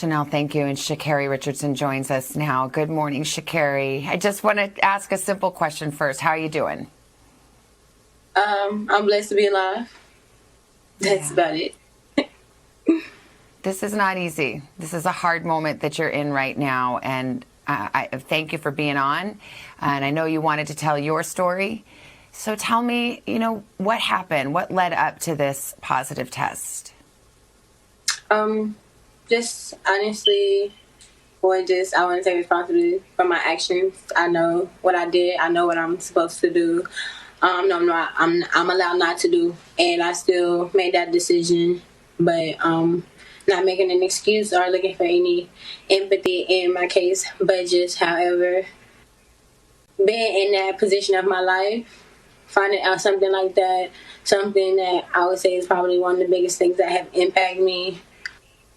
Chanel, thank you. And Sha'Carri Richardson joins us now. Good morning, Sha'Carri. I just want to ask a simple question first. How are you doing? I'm blessed to be alive. That's about it. This is not easy. This is a hard moment that you're in right now. And I thank you for being on. And I know you wanted to tell your story. So tell me, what happened? What led up to this positive test? Just honestly, I want to take responsibility for my actions. I know what I did. I know what I'm supposed to do. No, I'm allowed not to do, and I still made that decision. But not making an excuse or looking for any empathy in my case, but just, however, being in that position of my life, finding out something like that, something that I would say is probably one of the biggest things that have impacted me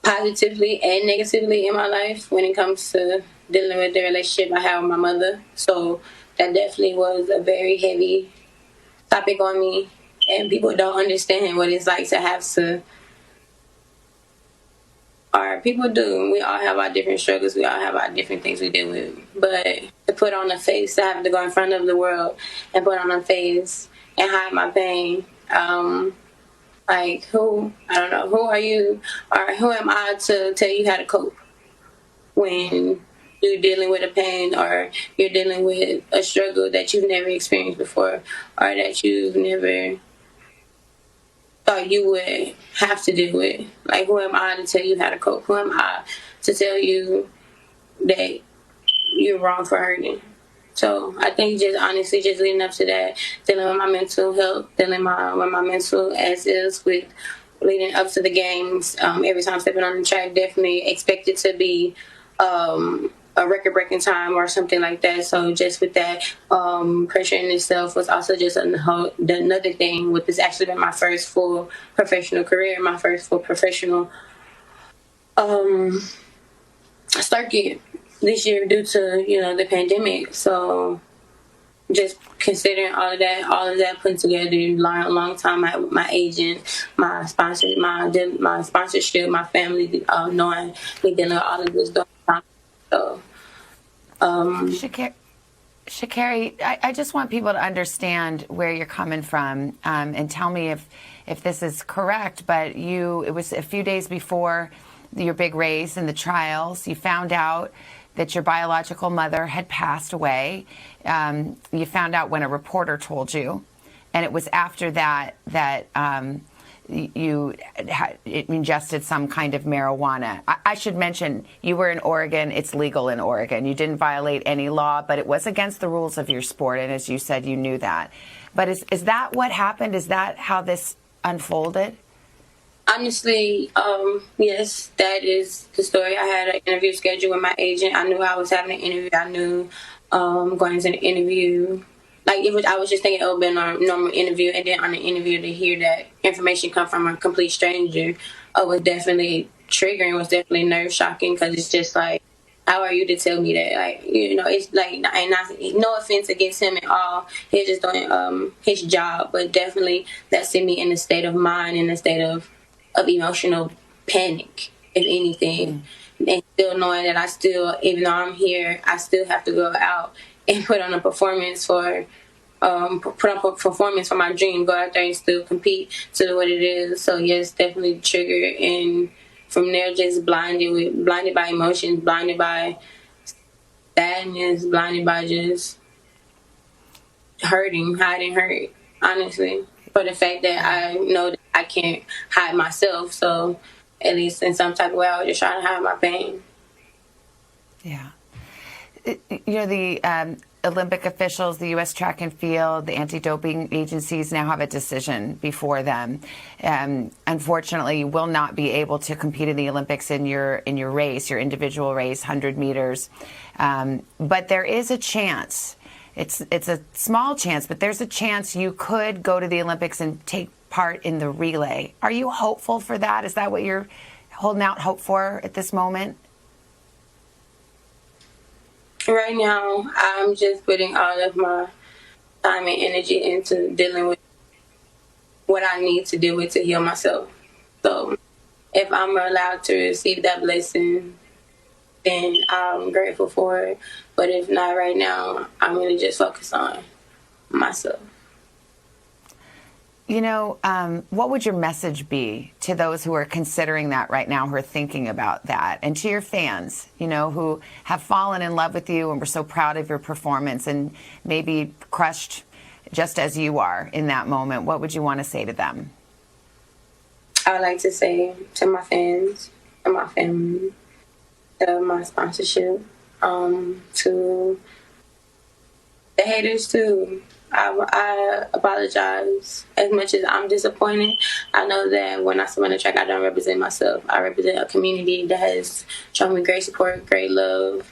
positively and negatively in my life when it comes to dealing with the relationship I have with my mother. So that definitely was a very heavy topic on me, and people don't understand what it's like to have to, or people do. We all have our different struggles. We all have our different things we deal with. But to put on a face, to have to go in front of the world and put on a face and hide my pain, like, I don't know, who are you, or who am I to tell you how to cope when you're dealing with a pain or you're dealing with a struggle that you've never experienced before, or that you've never thought you would have to deal with. Like, who am I to tell you how to cope? Who am I to tell you that you're wrong for hurting? So I think just honestly, just leading up to that, dealing with my mental health, dealing with my mental as is, with leading up to the games, every time stepping on the track, definitely expected to be a record-breaking time or something like that. So just with that, pressure in itself was also just another thing. With this actually been my first full professional career, my first full professional circuit this year due to the pandemic. So just considering all of that put together, long time, my agent, my sponsor, my sponsorship, my family, knowing me dealing with all of this during time. So, Sha'Carri, I just want people to understand where you're coming from, and tell me if this is correct. But it was a few days before your big race and the trials, you found out that your biological mother had passed away. You found out when a reporter told you, and it was after that you ingested some kind of marijuana. I should mention, you were in Oregon. It's legal in Oregon. You didn't violate any law, but it was against the rules of your sport, and as you said, you knew that. But is that what happened? Is that how this unfolded? Honestly, yes, that is the story. I had an interview scheduled with my agent. I knew I was having an interview. I knew going into the interview, I was just thinking it would be a normal interview, and then on the interview to hear that information come from a complete stranger was definitely triggering, was definitely nerve shocking, because it's just like, how are you to tell me that? Like, it's like, and no offense against him at all. He's just doing his job, but definitely that sent me in a state of mind, in a state of emotional panic, if anything. And still knowing that even though I'm here, I still have to go out and put on a performance for my dream, go out there and still compete to what it is. So yes, definitely triggered, and from there just blinded by emotions, blinded by sadness, blinded by just hiding hurt, honestly, for the fact that I know that I can't hide myself. So at least in some type of way, I was just trying to hide my pain. Yeah. The Olympic officials, the U.S. track and field, the anti-doping agencies now have a decision before them. Unfortunately, you will not be able to compete in the Olympics in your race, your individual race, 100 meters. But there is a chance. It's a small chance, but there's a chance you could go to the Olympics and take part in the relay. Are you hopeful for that? Is that what you're holding out hope for at this moment? Right now, I'm just putting all of my time and energy into dealing with what I need to deal with to heal myself. So if I'm allowed to receive that blessing, then I'm grateful for it. But if not right now, I'm going to just focus on myself. You know, what would your message be to those who are considering that right now, who are thinking about that, and to your fans, you know, who have fallen in love with you and were so proud of your performance and maybe crushed just as you are in that moment? What would you want to say to them? I would like to say to my fans and my family, to my sponsorship, to the haters too. I apologize as much as I'm disappointed. I know that when I swim on the track, I don't represent myself. I represent a community that has shown me great support, great love,